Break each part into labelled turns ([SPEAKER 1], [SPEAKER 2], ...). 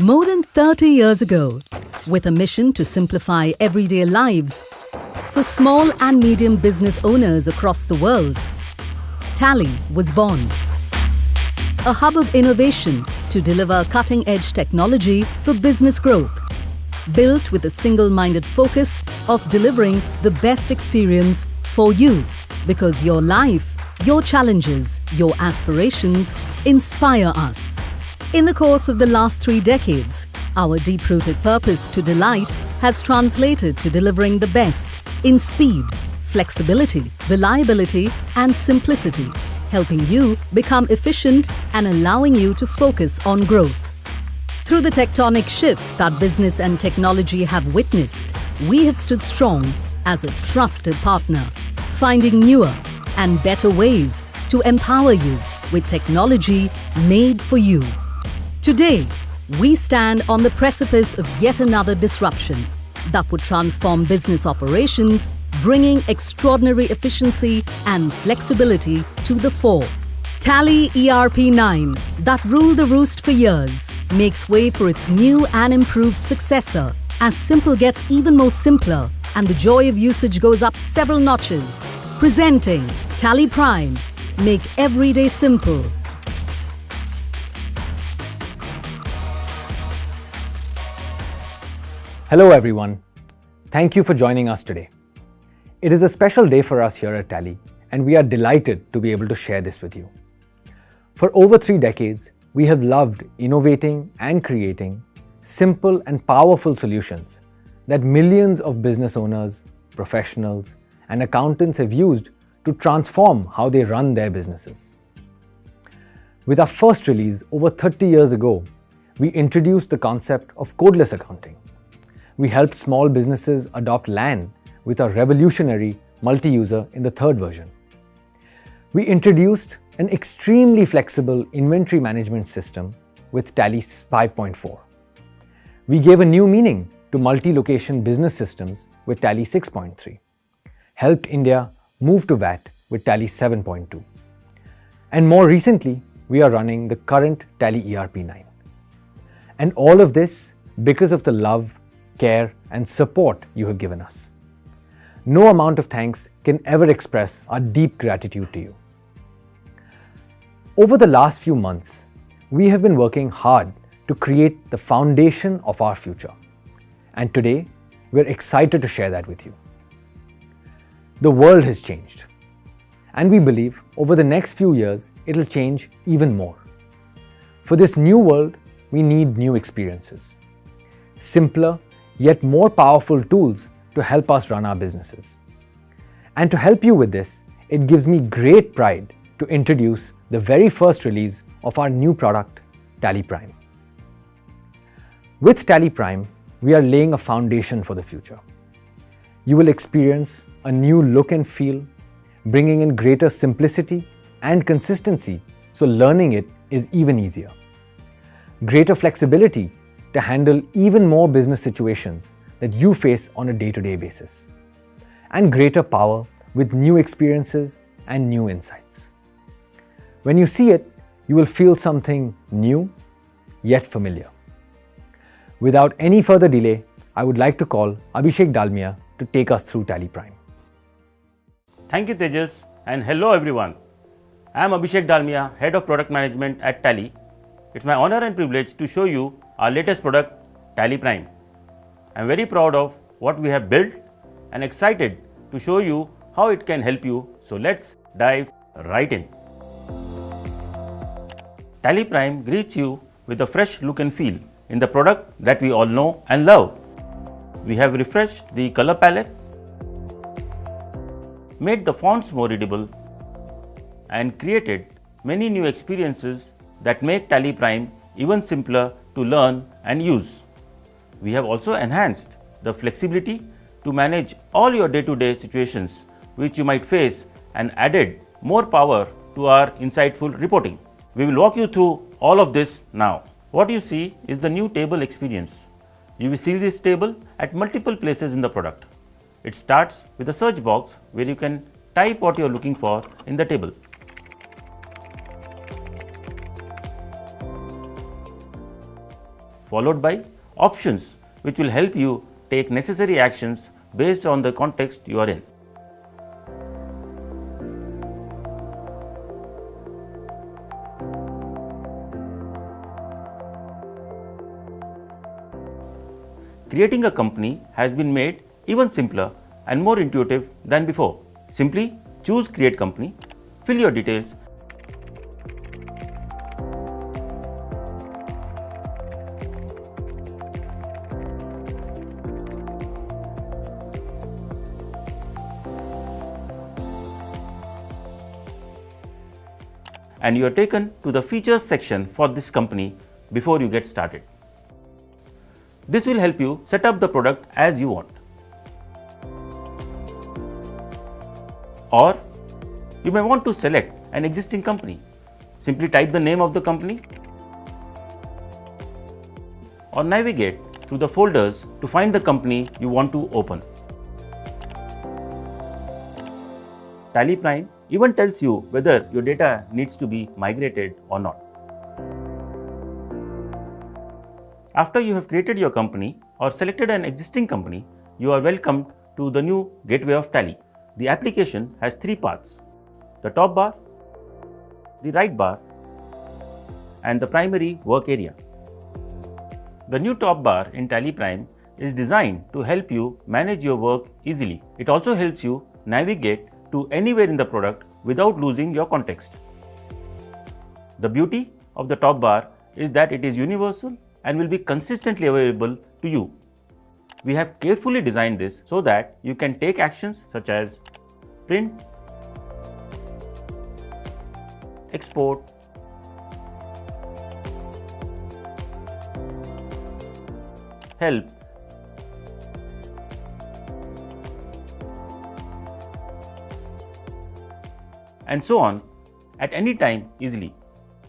[SPEAKER 1] More than 30 years ago, with a mission to simplify everyday lives for small and medium business owners across the world, Tally was born. A hub of innovation to deliver cutting-edge technology for business growth, built with a single-minded focus of delivering the best experience for you, because your life, your challenges, your aspirations inspire us. In the course of the last 3 decades, our deep-rooted purpose to delight has translated to delivering the best in speed, flexibility, reliability, and simplicity, helping you become efficient and allowing you to focus on growth. Through the tectonic shifts that business and technology have witnessed, we have stood strong as a trusted partner, finding newer and better ways to empower you with technology made for you. Today, we stand on the precipice of yet another disruption that would transform business operations, bringing extraordinary efficiency and flexibility to the fore. Tally ERP9, that ruled the roost for years, makes way for its new and improved successor, as simple gets even more simpler and the joy of usage goes up several notches. Presenting Tally Prime, make everyday simple.
[SPEAKER 2] Hello everyone. Thank you for joining us today. It is a special day for us here at Tally, and we are delighted to be able to share this with you. For over 3 decades, we have loved innovating and creating simple and powerful solutions that millions of business owners, professionals, and accountants have used to transform how they run their businesses. With our first release over 30 years ago, we introduced the concept of codeless accounting. We helped small businesses adopt LAN with our revolutionary multi-user in the 3rd version. We introduced an extremely flexible inventory management system with Tally 5.4. We gave a new meaning to multi-location business systems with Tally 6.3. Helped India move to VAT with Tally 7.2. And more recently, we are running the current Tally ERP9. And all of this because of the love, care, and support you have given us. No amount of thanks can ever express our deep gratitude to you. Over the last few months, we have been working hard to create the foundation of our future. And today, we're excited to share that with you. The world has changed, and we believe over the next few years, it'll change even more. For this new world, we need new experiences, simpler yet more powerful tools to help us run our businesses. And to help you with this, it gives me great pride to introduce the very first release of our new product, Tally Prime. With Tally Prime, we are laying a foundation for the future. You will experience a new look and feel, bringing in greater simplicity and consistency, so learning it is even easier. Greater flexibility to handle even more business situations that you face on a day-to-day basis. And greater power with new experiences and new insights. When you see it, you will feel something new, yet familiar. Without any further delay, I would like to call Abhishek Dalmia to take us through Tally Prime.
[SPEAKER 3] Thank you, Tejas, and hello everyone. I am Abhishek Dalmia, Head of Product Management at Tally. It's my honor and privilege to show you our latest product, Tally Prime. I'm very proud of what we have built and excited to show you how it can help you. So let's dive right in. Tally Prime greets you with a fresh look and feel in the product that we all know and love. We have refreshed the color palette, made the fonts more readable, and created many new experiences that make Tally Prime even simpler to learn and use. We have also enhanced the flexibility to manage all your day-to-day situations which you might face, and added more power to our insightful reporting. We will walk you through all of this now. What you see is the new table experience. You will see this table at multiple places in the product. It starts with a search box where you can type what you are looking for in the table. followed by options, which will help you take necessary actions based on the context you are in. Creating a company has been made even simpler and more intuitive than before. Simply choose Create Company, fill your details, and you are taken to the features section for this company before you get started. This will help you set up the product as you want. Or you may want to select an existing company. Simply type the name of the company or navigate through the folders to find the company you want to open. Tally Prime even tells you whether your data needs to be migrated or not. After you have created your company or selected an existing company, you are welcomed to the new gateway of Tally. The application has three parts: the top bar, the right bar, and the primary work area. The new top bar in Tally Prime is designed to help you manage your work easily. It also helps you navigate to anywhere in the product without losing your context. The beauty of the top bar is that it is universal and will be consistently available to you. We have carefully designed this so that you can take actions such as print, export, help, and so on at any time easily.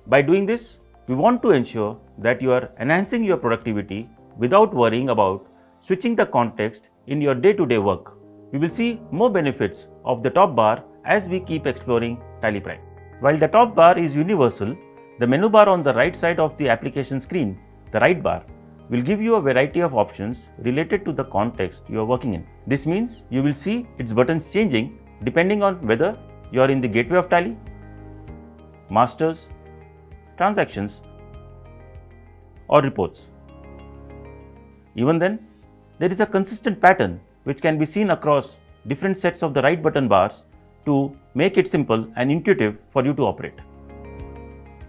[SPEAKER 3] By doing this, we want to ensure that you are enhancing your productivity without worrying about switching the context in your day-to-day work. We will see more benefits of the top bar as we keep exploring Tally Prime. While the top bar is universal, the menu bar on the right side of the application screen, the right bar, will give you a variety of options related to the context you are working in. This means you will see its buttons changing depending on whether you are in the gateway of Tally, masters, transactions, or reports. Even then, there is a consistent pattern which can be seen across different sets of the right button bars to make it simple and intuitive for you to operate.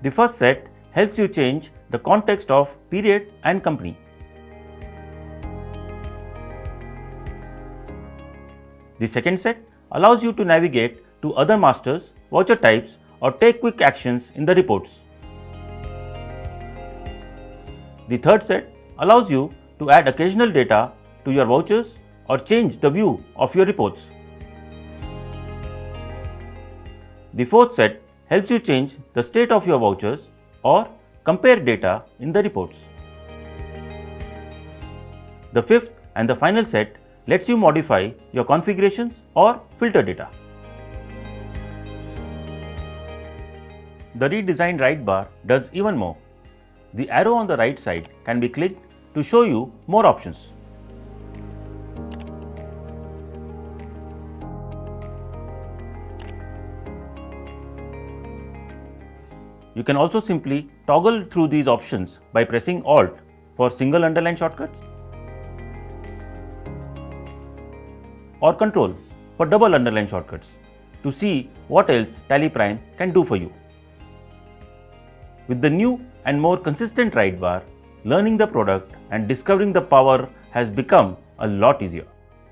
[SPEAKER 3] The first set helps you change the context of period and company. The second set allows you to navigate to other masters, voucher types, or take quick actions in the reports. The third set allows you to add occasional data to your vouchers or change the view of your reports. The fourth set helps you change the state of your vouchers or compare data in the reports. The fifth and the final set lets you modify your configurations or filter data. The redesigned right bar does even more. The arrow on the right side can be clicked to show you more options. You can also simply toggle through these options by pressing Alt for single underline shortcuts or Control for double underline shortcuts to see what else Tally Prime can do for you. With the new and more consistent right bar, learning the product and discovering the power has become a lot easier.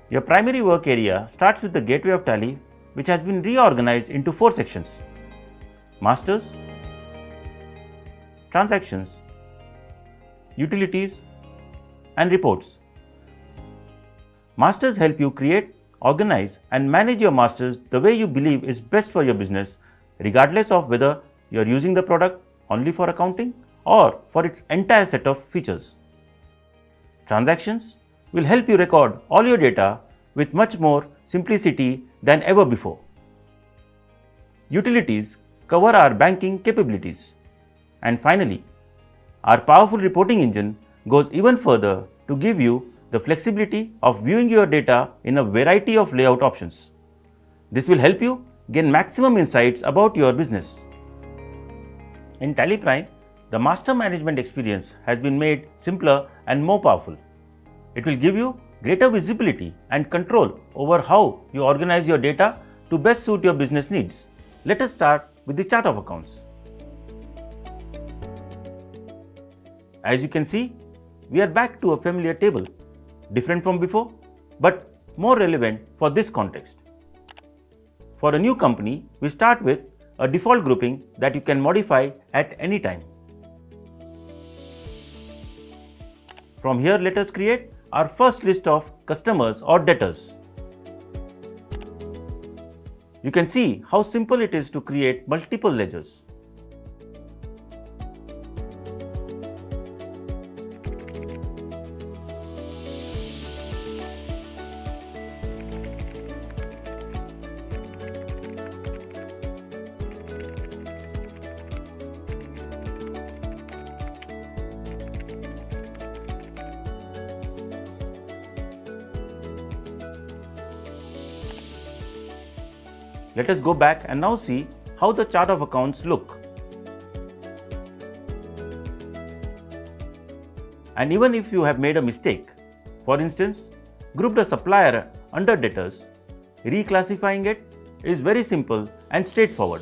[SPEAKER 3] Your primary work area starts with the gateway of Tally, which has been reorganized into 4 sections: masters, transactions, utilities, and reports. Masters help you create, organize, and manage your masters the way you believe is best for your business, regardless of whether you are using the product only for accounting or for its entire set of features. Transactions will help you record all your data with much more simplicity than ever before. Utilities cover our banking capabilities. And finally, our powerful reporting engine goes even further to give you the flexibility of viewing your data in a variety of layout options. This will help you gain maximum insights about your business. In Tally Prime, the master management experience has been made simpler and more powerful. It will give you greater visibility and control over how you organize your data to best suit your business needs. Let us start with the chart of accounts. As you can see, we are back to a familiar table, different from before, but more relevant for this context. For a new company, we start with a default grouping that you can modify at any time. From here, let us create our first list of customers or debtors. You can see how simple it is to create multiple ledgers. Let us go back and now see how the chart of accounts look. And even if you have made a mistake, for instance, grouped a supplier under debtors, reclassifying it is very simple and straightforward.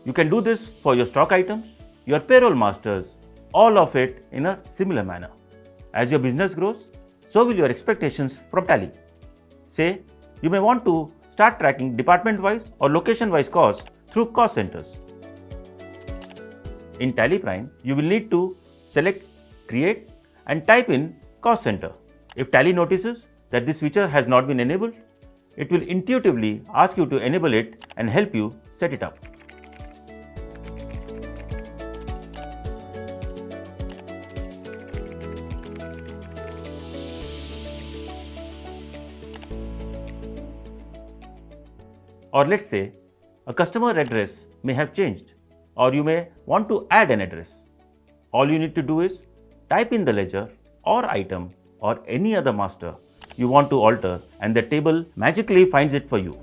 [SPEAKER 3] You can do this for your stock items, your payroll masters, all of it in a similar manner. As your business grows, so will your expectations from Tally. Say, you may want to start tracking department-wise or location-wise costs through cost centers. In Tally Prime, you will need to select, create and type in cost center. If Tally notices that this feature has not been enabled, it will intuitively ask you to enable it and help you set it up. Or let's say, a customer address may have changed, or you may want to add an address. All you need to do is type in the ledger or item or any other master you want to alter, and the table magically finds it for you.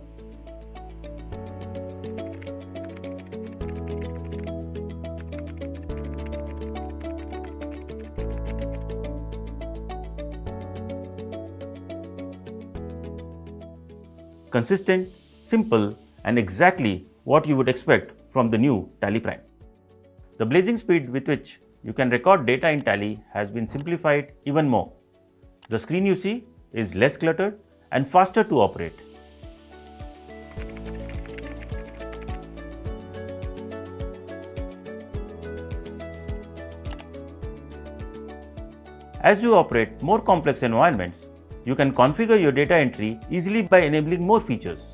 [SPEAKER 3] Consistent, simple and exactly what you would expect from the new Tally Prime. The blazing speed with which you can record data in Tally has been simplified even more. The screen you see is less cluttered and faster to operate. As you operate more complex environments, you can configure your data entry easily by enabling more features.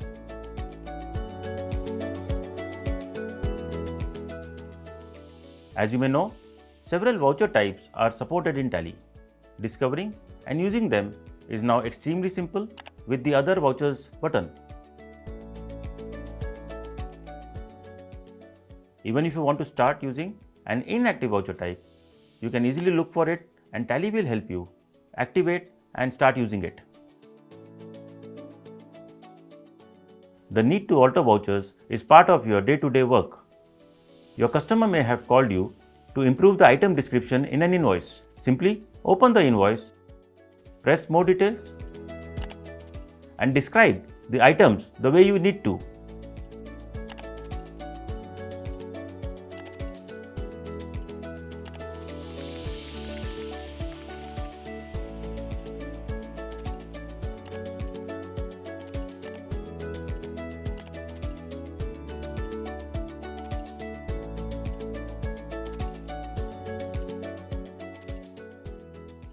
[SPEAKER 3] As you may know, several voucher types are supported in Tally. Discovering and using them is now extremely simple with the Other Vouchers button. Even if you want to start using an inactive voucher type, you can easily look for it and Tally will help you activate and start using it. The need to alter vouchers is part of your day-to-day work. Your customer may have called you to improve the item description in an invoice. Simply open the invoice, press More Details, and describe the items the way you need to.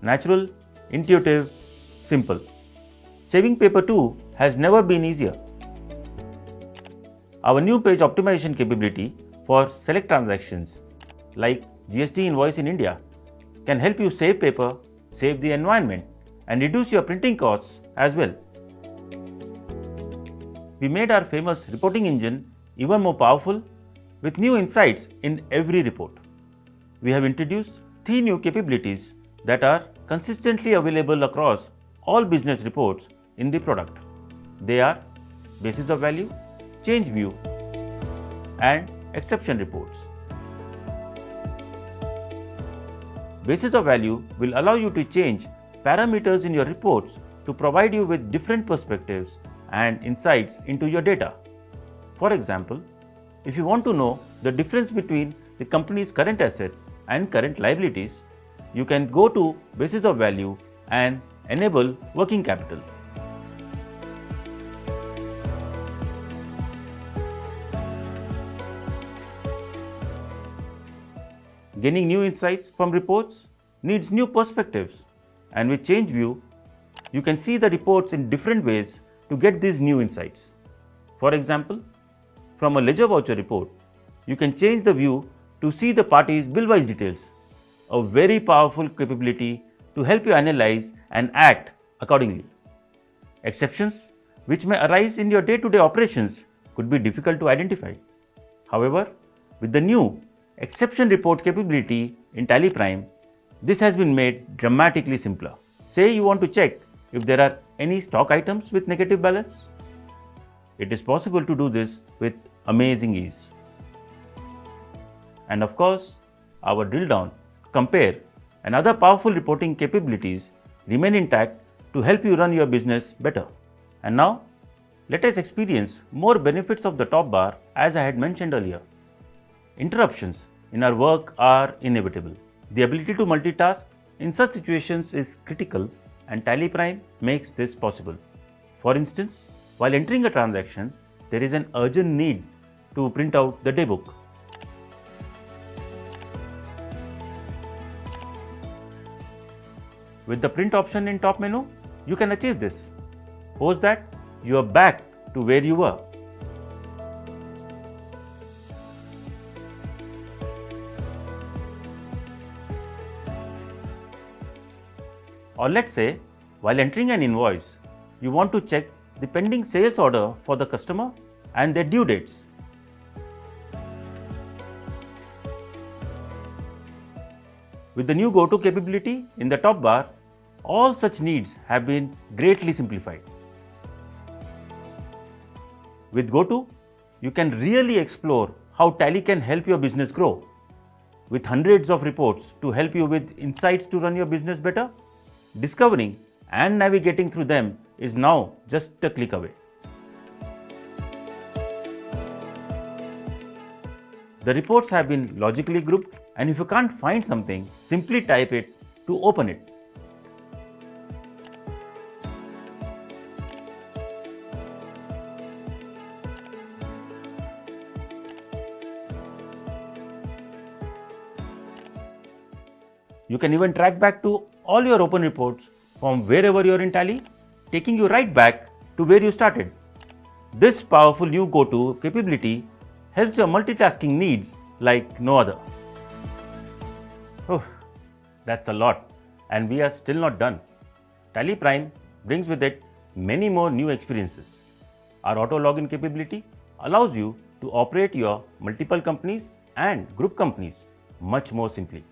[SPEAKER 3] Natural, intuitive, simple. Saving paper too has never been easier. Our new page optimization capability for select transactions like GST invoice in India can help you save paper, save the environment, and reduce your printing costs as well. We made our famous reporting engine even more powerful with new insights in every report. We have introduced 3 new capabilities that are consistently available across all business reports in the product. They are basis of value, change view, and exception reports. Basis of value will allow you to change parameters in your reports to provide you with different perspectives and insights into your data. For example, if you want to know the difference between the company's current assets and current liabilities, you can go to basis of value and enable working capital. Gaining new insights from reports needs new perspectives, and with Change View, you can see the reports in different ways to get these new insights. For example, from a ledger voucher report, you can change the view to see the party's bill-wise details, a very powerful capability to help you analyze and act accordingly. Exceptions, which may arise in your day-to-day operations, could be difficult to identify. However, with the new exception report capability in Tally Prime, this has been made dramatically simpler. Say you want to check if there are any stock items with negative balance. It is possible to do this with amazing ease. And of course, our drill down, compare, and other powerful reporting capabilities remain intact to help you run your business better. And now, let us experience more benefits of the top bar as I had mentioned earlier. Interruptions in our work are inevitable. The ability to multitask in such situations is critical, and Tally Prime makes this possible. For instance, while entering a transaction, there is an urgent need to print out the daybook. With the print option in top menu, you can achieve this. Post that, you are back to where you were. Or let's say, while entering an invoice, you want to check the pending sales order for the customer and their due dates. With the new Go-To capability in the top bar, all such needs have been greatly simplified. With Go-To, you can really explore how Tally can help your business grow. With hundreds of reports to help you with insights to run your business better, discovering and navigating through them is now just a click away. The reports have been logically grouped, and if you can't find something, simply type it to open it. You can even track back to all your open reports from wherever you are in Tally, taking you right back to where you started. This powerful new Go-To capability helps your multitasking needs like no other. Oh, that's a lot, and we are still not done. Tally Prime brings with it many more new experiences. Our auto login capability allows you to operate your multiple companies and group companies much more simply.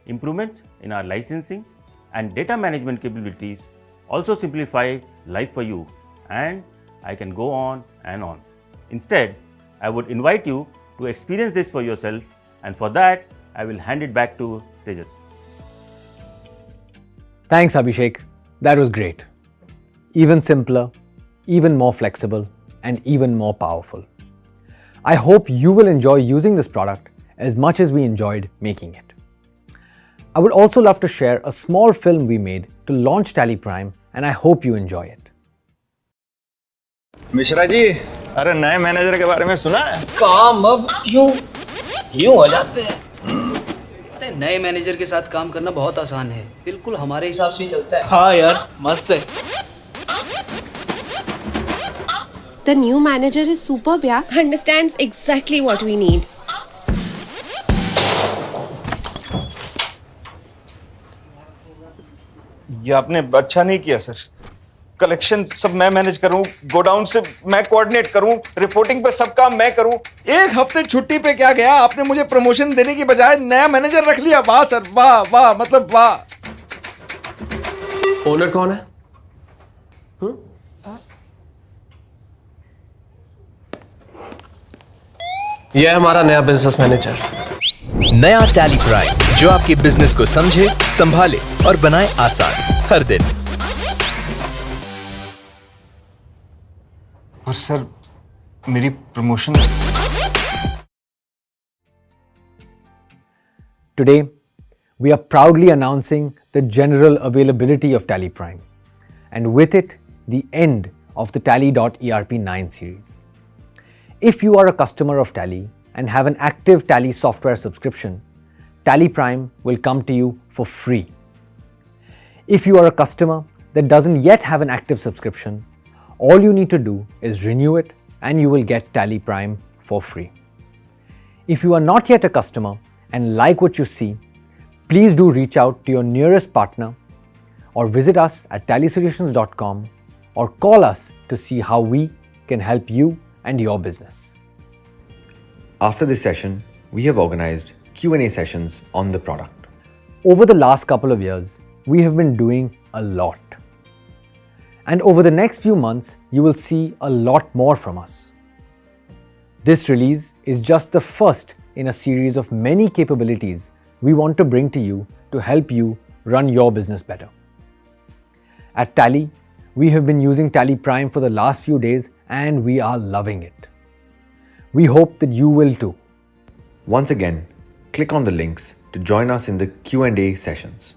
[SPEAKER 3] Improvements in our licensing and data management capabilities also simplify life for you, and I can go on and on. Instead, I would invite you to experience this for yourself, and for that, I will hand it back to Tejas.
[SPEAKER 2] Thanks, Abhishek. That was great. Even simpler, even more flexible, and even more powerful. I hope you will enjoy using this product as much as we enjoyed making it. I would also love to share a small film we made to launch Tally Prime, and I hope you enjoy it.
[SPEAKER 4] Mishra ji, अरे नए manager के बारे में सुना है?
[SPEAKER 5] काम अब यूं हो जाते हैं। अरे नए मैनेजर के साथ काम करना बहुत आसान है, बिल्कुल हमारे हिसाब से ही चलता है।
[SPEAKER 6] हाँ यार, मस्त है।
[SPEAKER 7] The new manager is superb, yeah. Understands exactly what we need.
[SPEAKER 4] ये आपने अच्छा नहीं किया सर। कलेक्शन सब मैं मैनेज करूं, गोडाउन से मैं कोऑर्डिनेट करूं, रिपोर्टिंग पे सब काम मैं करूं। एक हफ्ते छुट्टी पे क्या गया, आपने मुझे प्रमोशन देने की बजाय नया मैनेजर रख लिया। वाह सर, वाह वाह, मतलब वाह।
[SPEAKER 6] ओनर कौन है? यह है हमारा नया बिजनेस मैनेजर।
[SPEAKER 8] नया टैली प्राइम, जो आपके बिजनेस को समझे, संभाले और बनाए आसान हर दिन।
[SPEAKER 4] और सर मेरी promotion.
[SPEAKER 2] Today, we are proudly announcing the general availability of Tally Prime, and with it, the end of the Tally.ERP 9 series. If you are a customer of Tally and have an active Tally software subscription, Tally Prime will come to you for free. If you are a customer that doesn't yet have an active subscription, all you need to do is renew it and you will get Tally Prime for free. If you are not yet a customer and like what you see, please do reach out to your nearest partner or visit us at tallysolutions.com or call us to see how we can help you and your business. After this session, we have organized Q&A sessions on the product. Over the last couple of years, we have been doing a lot. And over the next few months, you will see a lot more from us. This release is just the first in a series of many capabilities we want to bring to you to help you run your business better. At Tally, we have been using Tally Prime for the last few days and we are loving it. We hope that you will too. Once again, click on the links to join us in the Q&A sessions.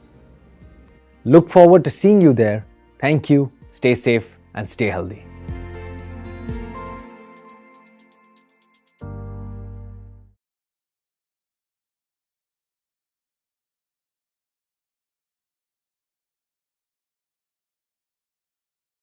[SPEAKER 2] Look forward to seeing you there. Thank you. Stay safe and stay healthy.